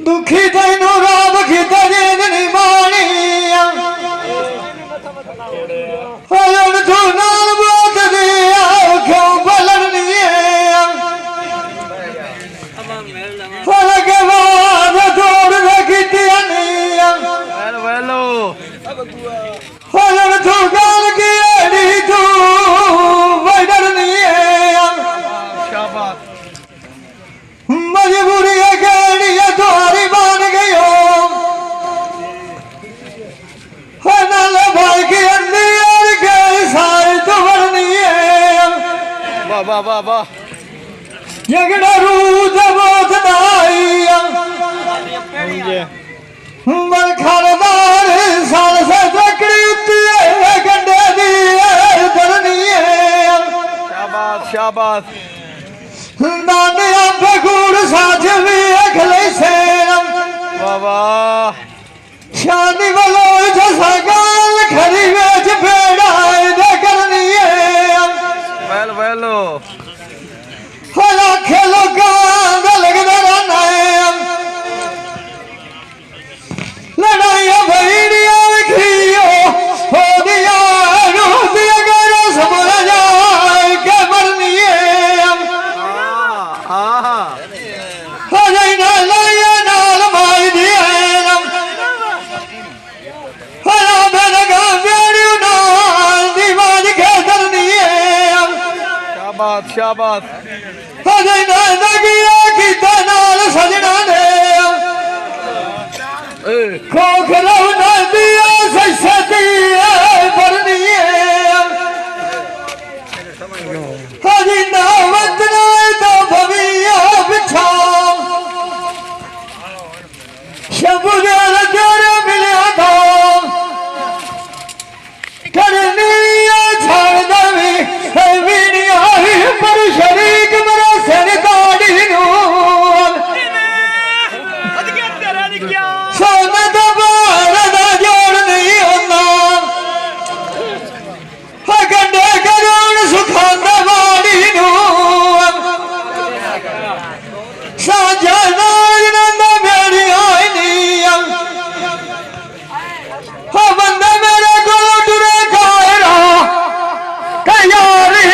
दुखी तेनू राम खिता जींद नहीं मानी तू नाल बोत दिया क्यों बलन नहीं के बाद तोड़ रखी तू गाल की तू बदल नहीं मजबूरी तुम्हारी मान गई हो भाई की अंदर के सारे तो बढ़नी है वाह वाह वाह जगड़ा रूद बहुत नाई मल खानदार साल से तकड़ी गंडे दी बढ़नी है शाबाश शाबाश नाने बगूड़ साज भी अखले से बाबा शानी वालो जैसा गाल खरी वेच बेड़ाए दे करनी है वेलो हला खेलो गांद लगदा रहना है लड़ाइयां भईड़ियां खियो हो दिया रूह दिया गरो समझ जाए के मरनी है शाबाश सजना ने खोखरा दिया सदी भरनी हजी नावत तो भविया बिछा शबुदार तेरे मिलिया था करनी छाड़ दवी पर शरीक मेरा सिर दाड़ी सोना तो बारा जोड़ नहीं होना गंडे करोड़ सुखांदा बाड़ी साझा नाज नंदा मेरी आई नहीं बंदा मेरे को टुरे खाएगा कयारी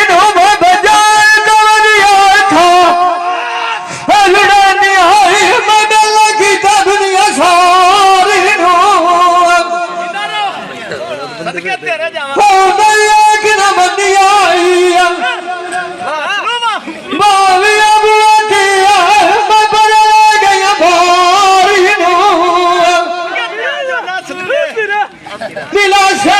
दिला से